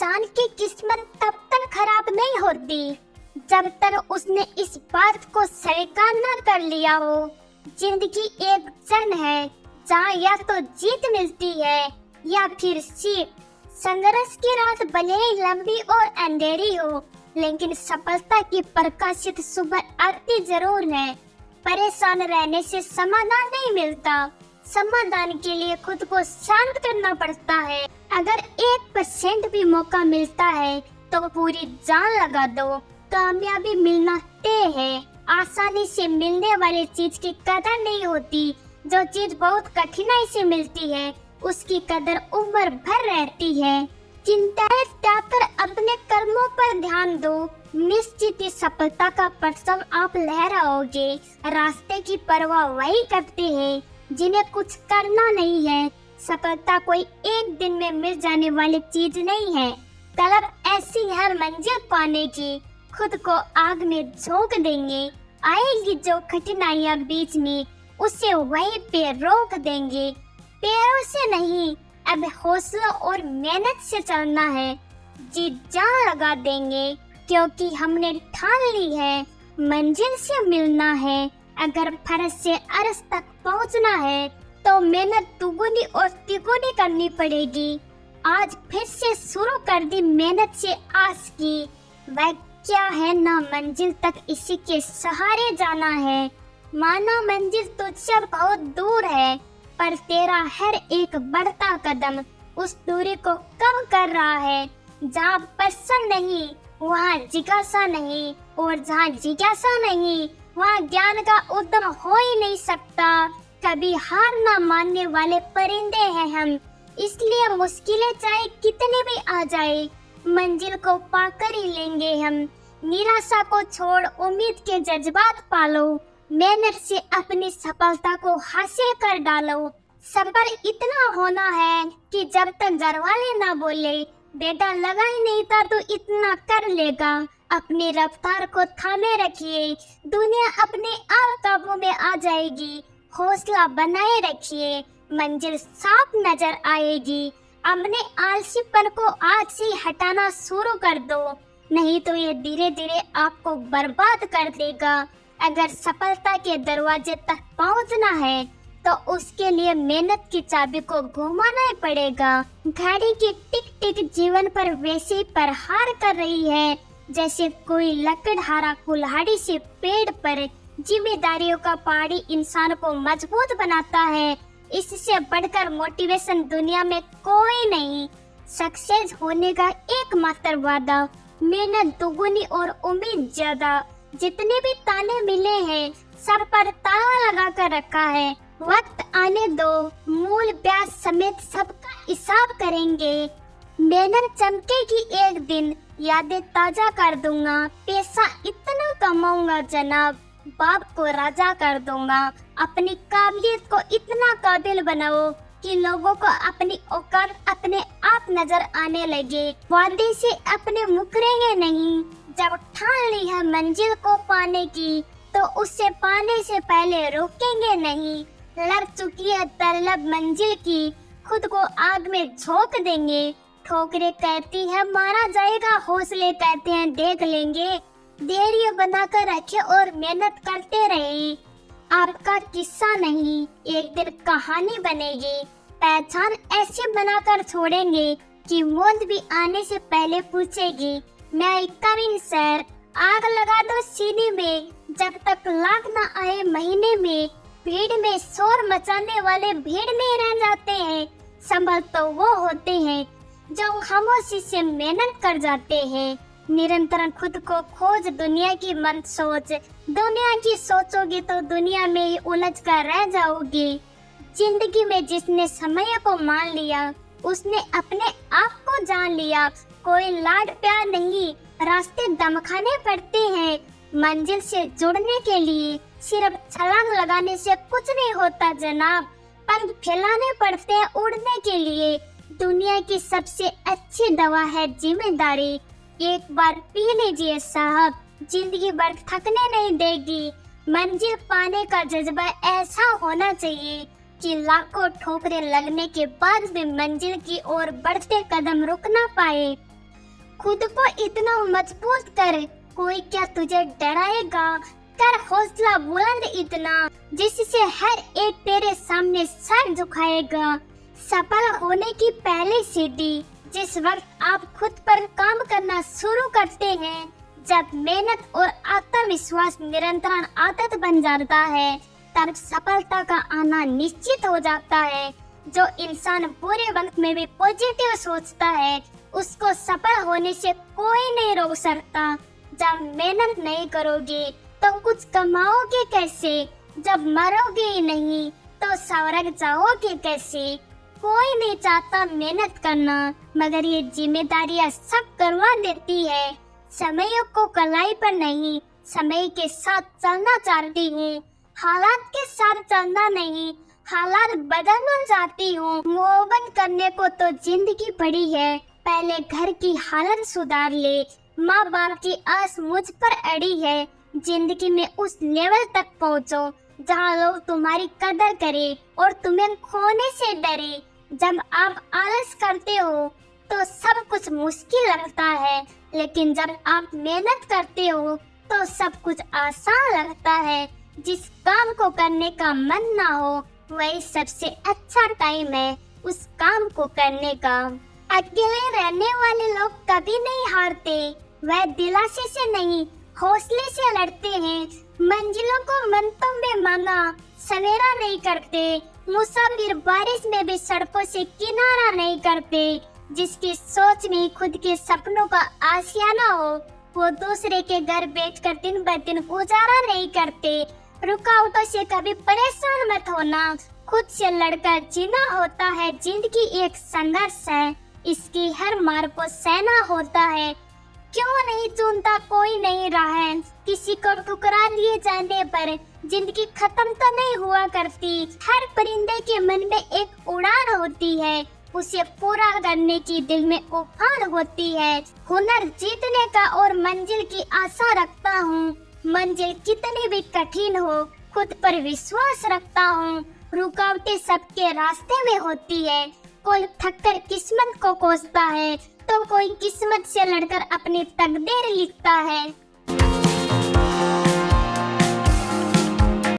इंसान की किस्मत तब तक खराब नहीं होती जब तक उसने इस बात को स्वीकार न कर लिया हो। जिंदगी एक जंग है जहाँ या तो जीत मिलती है या फिर सीख। संघर्ष की रात भले ही लंबी और अंधेरी हो, लेकिन सफलता की प्रकाशित सुबह आती जरूर है। परेशान रहने से समाधान नहीं मिलता, समाधान के लिए खुद को शांत करना पड़ता है। अगर 1% भी मौका मिलता है तो पूरी जान लगा दो। कामयाबी मिलना तय है। आसानी से मिलने वाली चीज की कदर नहीं होती। जो चीज बहुत कठिनाई से मिलती है उसकी कदर उम्र भर रहती है। चिंताएं त्यागकर अपने कर्मों पर ध्यान दो। निश्चित ही सफलता का परचम आप लहराओगे। रास्ते की परवाह वही करते हैं जिन्हें कुछ करना नहीं है। सफलता कोई एक दिन में मिल जाने वाली चीज नहीं है। तलब ऐसी है मंजिल पाने की, खुद को आग में झोंक देंगे। आएगी जो कठिनाइयां बीच में, उसे वहीं पे रोक देंगे। पैरों से नहीं, अब हौसला और मेहनत से चलना है। जी जान लगा देंगे क्योंकि हमने ठान ली है मंजिल से मिलना है। अगर फर्ज से अर्श तक पहुंचना है तो मेहनत दुगुनी और तिगुनी करनी पड़ेगी। आज फिर से शुरू कर दी मेहनत से आस की। वह क्या है ना मंजिल तक इसी के सहारे जाना है। माना मंजिल तुझसे बहुत दूर है, पर तेरा हर एक बढ़ता कदम उस दूरी को कम कर रहा है। जहाँ पसंद नहीं वहाँ जिज्ञासा नहीं, और जहाँ जिज्ञासा नहीं वहाँ ज्ञान का उद्यम हो ही नहीं सकता। कभी हार ना मानने वाले परिंदे हैं हम, इसलिए मुश्किलें चाहे कितनी भी आ जाए मंजिल को पाकर ही लेंगे हम। निराशा को छोड़ उम्मीद के जज्बात पालो। मेहनत से अपनी सफलता को हासिल कर डालो। सब्र इतना होना है कि जब तक घर वाले ना बोले बेटा लगा ही नहीं था तो इतना कर लेगा। अपनी रफ्तार को थामे रखिए, दुनिया अपने आप काबू में आ जाएगी। हौसला बनाए रखिए, मंजिल साफ नजर आएगी। अपने आलसीपन को आज से हटाना शुरू कर दो, नहीं तो ये धीरे धीरे आपको बर्बाद कर देगा। अगर सफलता के दरवाजे तक पहुंचना है तो उसके लिए मेहनत की चाबी को घुमाना ही पड़ेगा। घड़ी की टिक टिक जीवन पर वैसे ही प्रहार कर रही है जैसे कोई लकड़हारा कुल्हाड़ी से पेड़ पर। जिम्मेदारियों का पहाड़ी इंसान को मजबूत बनाता है। इससे बढ़कर मोटिवेशन दुनिया में कोई नहीं। सक्सेस होने का एकमात्र वादा, मेहनत दुगुनी और उम्मीद ज्यादा। जितने भी ताने मिले हैं सर पर ताला लगा कर रखा है। वक्त आने दो, मूल ब्याज समेत सबका हिसाब करेंगे। मेहनत चमकेगी एक दिन, यादें ताजा कर दूंगा। पैसा इतना कमाऊंगा जनाब, बाप को राजा कर दूंगा। अपनी काबिलियत को इतना काबिल बनाओ कि लोगों को अपनी औकात अपने आप नजर आने लगे। वादे से अपने मुकरेंगे नहीं। जब ठान ली है मंजिल को पाने की तो उसे पाने से पहले रुकेंगे नहीं। लग चुकी है तलब मंजिल की, खुद को आग में झोंक देंगे। ठोकरें कहती है मारा जाएगा, हौसले कहते हैं देख लेंगे। धैर्य बनाकर रखे और मेहनत करते रहे। आपका किस्सा नहीं एक दिन कहानी बनेगी। पहचान ऐसे बनाकर छोड़ेंगे कि मौत भी आने से पहले पूछेगी मैं कमिंग सर। आग लगा दो सीने में, जब तक लाख न आए महीने में। भीड़ में शोर मचाने वाले भीड़ में रह जाते हैं। संभल तो वो होते हैं जो खामोशी से मेहनत कर जाते हैं। निरंतर खुद को खोज, दुनिया की मत सोच। दुनिया की सोचोगे तो दुनिया में ही उलझ कर रह जाओगे। जिंदगी में जिसने समय को मान लिया उसने अपने आप को जान लिया। कोई लाड प्यार नहीं, रास्ते दमखाने पड़ते हैं। मंजिल से जुड़ने के लिए सिर्फ छलांग लगाने से कुछ नहीं होता जनाब, पंख फैलाने पड़ते हैं उड़ने के लिए। दुनिया की सबसे अच्छी दवा है जिम्मेदारी। एक बार पी लीजिए साहब, जिंदगी भर थकने नहीं देगी। मंजिल पाने का जज्बा ऐसा होना चाहिए कि लाखों ठोकरें लगने के बाद भी मंजिल की ओर बढ़ते कदम रुक ना पाए। खुद को इतना मजबूत कर, कोई क्या तुझे डराएगा। कर हौसला बुलंद इतना जिससे हर एक तेरे सामने सर झुकाएगा। सफल होने की पहली सीढ़ी जिस वक्त आप खुद पर काम करना शुरू करते हैं, जब मेहनत और आत्मविश्वास निरंतर आदत बन जाता है, तब सफलता का आना निश्चित हो जाता है। जो इंसान बुरे वक्त में भी पॉजिटिव सोचता है, उसको सफल होने से कोई नहीं रोक सकता। जब मेहनत नहीं करोगे तो कुछ कमाओगे कैसे? जब मरोगे ही नहीं तो स्वर्ग जाओगे कैसे? कोई नहीं चाहता मेहनत करना, मगर ये जिम्मेदारियां सब करवा देती है। समय को कलाई पर नहीं, समय के साथ चलना चाहती हूँ, हालात के साथ चलना नहीं, हालात बदलना चाहती हूँ। मोहब्बत करने को तो जिंदगी पड़ी है, पहले घर की हालत सुधार ले। माँ बाप की आस मुझ पर अड़ी है, जिंदगी में उस लेवल तक पहुँचो जहाँ लोग तुम्हारी कदर करे और तुम्हें खोने से डरे। जब आप आलस करते हो तो सब कुछ मुश्किल लगता है, लेकिन जब आप मेहनत करते हो तो सब कुछ आसान लगता है। जिस काम को करने का मन ना हो, वही सबसे अच्छा टाइम है उस काम को करने का। अकेले रहने वाले लोग कभी नहीं हारते, वह दिलासे से नहीं हौसले से लड़ते हैं। मंजिलों को मंतों में मांगा सवेरा नहीं करते, मुसाफिर बारिश में भी सड़कों से किनारा नहीं करते। जिसकी सोच में खुद के सपनों का आशियाना हो, वो दूसरे के घर बैठकर दिन ब दिन गुजारा नहीं करते। रुकावटों से कभी परेशान मत होना, खुद से लड़कर जीना होता है। जिंदगी एक संघर्ष है, इसकी हर मार को सहना होता है। क्यों नहीं चुनता कोई नहीं रहा है, किसी को ठुकरा लिए जाने पर जिंदगी खत्म तो नहीं हुआ करती। हर परिंदे के मन में एक उड़ान होती है, उसे पूरा करने की दिल में उफान होती है। हुनर जीतने का और मंजिल की आशा रखता हूँ, मंजिल कितनी भी कठिन हो खुद पर विश्वास रखता हूँ। रुकावटें सबके रास्ते में होती है, कोई थककर किस्मत को कोसता है तो कोई किस्मत से लड़कर अपनी तकदीर लिखता है।